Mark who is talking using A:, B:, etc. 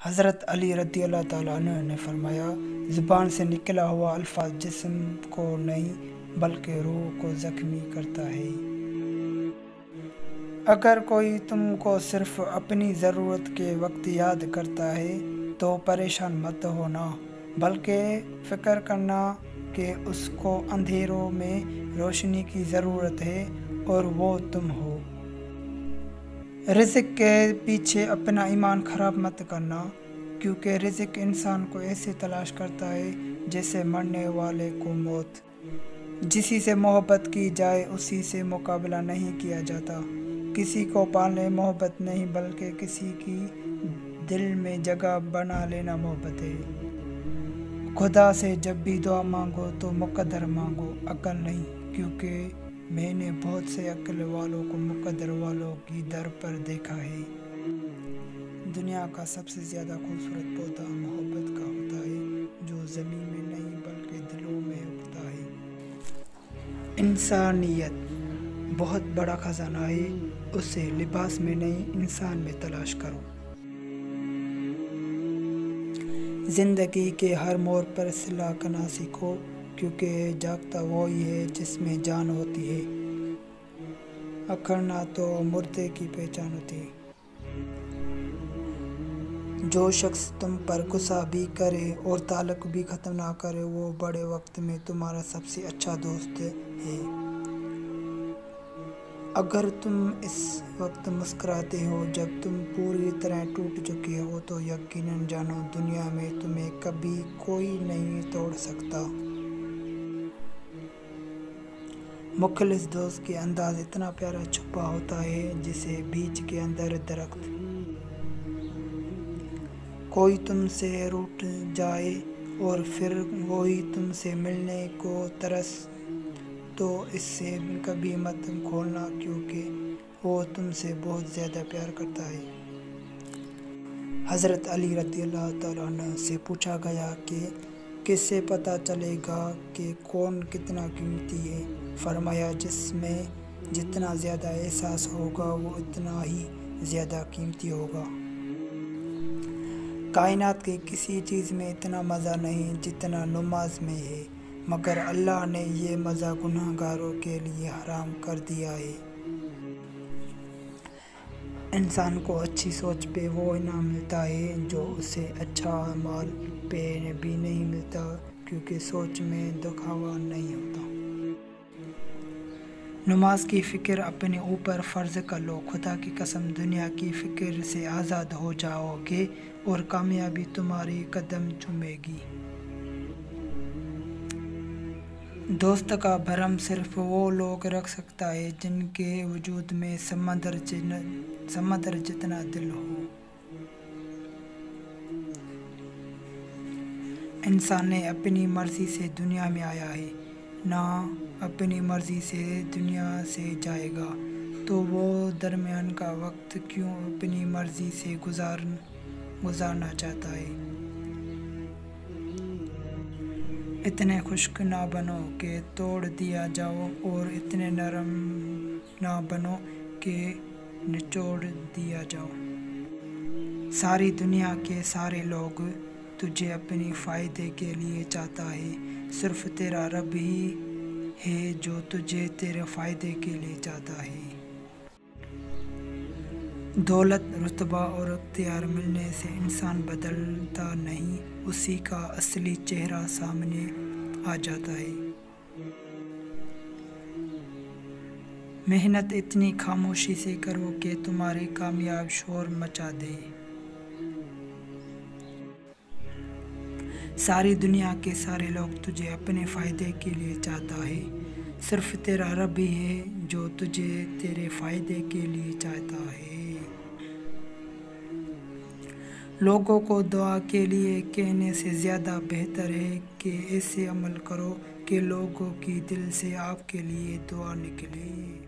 A: حضرت علی رضی اللہ تعالیٰ عنہ نے فرمایا، زبان سے نکلا ہوا الفاظ جسم کو نہیں بلکہ روح کو زخمی کرتا ہے۔ اگر کوئی تم کو صرف اپنی ضرورت کے وقت یاد کرتا ہے تو پریشان مت ہونا، بلکہ فکر کرنا کہ اس کو اندھیروں میں روشنی کی ضرورت ہے اور وہ تم ہو۔ رزق کے پیچھے اپنا ایمان خراب مت کرنا، کیونکہ رزق انسان کو ایسے تلاش کرتا ہے جیسے مرنے والے کو موت۔ جسی سے محبت کی جائے اسی سے مقابلہ نہیں کیا جاتا۔ کسی کو پالنے محبت نہیں بلکہ کسی کی دل میں جگہ بنا لینا محبت ہے۔ خدا سے جب بھی دعا مانگو تو مقدر مانگو، عقل نہیں، کیونکہ میں نے بہت سے عقل والوں کو مقدر والوں کی در پر دیکھا ہے۔ دنیا کا سب سے زیادہ خوبصورت پودا محبت کا ہوتا ہے، جو زمین میں نہیں بلکہ دلوں میں اگتا ہے۔ انسانیت بہت بڑا خزانہ ہے، اسے لباس میں نہیں انسان میں تلاش کرو۔ زندگی کے ہر موڑ پر صلہ کرنا سیکھو، کیونکہ جاگتا وہی ہے جس میں جان ہوتی ہے، اکھڑنا تو مردے کی پہچان ہوتی ہے۔ جو شخص تم پر غصہ بھی کرے اور تعلق بھی ختم نہ کرے وہ بڑے وقت میں تمہارا سب سے اچھا دوست ہے۔ اگر تم اس وقت مسکراتے ہو جب تم پوری طرح ٹوٹ چکے ہو تو یقیناً جانو دنیا میں تمہیں کبھی کوئی نہیں توڑ سکتا۔ مخلص دوست کے انداز اتنا پیارا چھپا ہوتا ہے جیسے بیج کے اندر درخت۔ کوئی تم سے روٹھ جائے اور پھر وہی تم سے ملنے کو ترس تو اس سے کبھی مت کھولنا، کیونکہ وہ تم سے بہت زیادہ پیار کرتا ہے۔ حضرت علی رضی اللہ تعالیٰ عنہ سے پوچھا گیا کہ کس سے پتہ چلے گا کہ کون کتنا قیمتی ہے؟ فرمایا، جس میں جتنا زیادہ احساس ہوگا وہ اتنا ہی زیادہ قیمتی ہوگا۔ کائنات کی کسی چیز میں اتنا مزہ نہیں جتنا نماز میں ہے، مگر اللہ نے یہ مزہ گناہ گاروں کے لیے حرام کر دیا ہے۔ انسان کو اچھی سوچ پہ وہ انعام ملتا ہے جو اسے اچھا اعمال پہ بھی نہیں ملتا، کیونکہ سوچ میں دکھاوا نہیں ہوتا۔ نماز کی فکر اپنے اوپر فرض کر لو، خدا کی قسم دنیا کی فکر سے آزاد ہو جاؤ گے اور کامیابی تمہاری قدم چومے گی۔ دوست کا بھرم صرف وہ لوگ رکھ سکتا ہے جن کے وجود میں سمندر جتنا دل ہو۔ انسان نے اپنی مرضی سے دنیا میں آیا ہے، نہ اپنی مرضی سے دنیا سے جائے گا، تو وہ درمیان کا وقت کیوں اپنی مرضی سے گزارنا چاہتا ہے؟ اتنے خشک نہ بنو کہ توڑ دیا جاؤ اور اتنے نرم نہ بنو کہ نچوڑ دیا جاؤ۔ ساری دنیا کے سارے لوگ تجھے اپنے فائدے کے لیے چاہتا ہے، صرف تیرا رب ہی ہے جو تجھے تیرے فائدے کے لیے چاہتا ہے۔ دولت، رتبہ اور اختیار ملنے سے انسان بدلتا نہیں، اسی کا اصلی چہرہ سامنے آ جاتا ہے۔ محنت اتنی خاموشی سے کرو کہ تمہاری کامیاب شور مچا دے۔ ساری دنیا کے سارے لوگ تجھے اپنے فائدے کے لیے چاہتا ہے، صرف تیرا رب ہی ہے جو تجھے تیرے فائدے کے لیے چاہتا ہے۔ لوگوں کو دعا کے لیے کہنے سے زیادہ بہتر ہے کہ ایسے عمل کرو کہ لوگوں کی دل سے آپ کے لیے دعا نکلے۔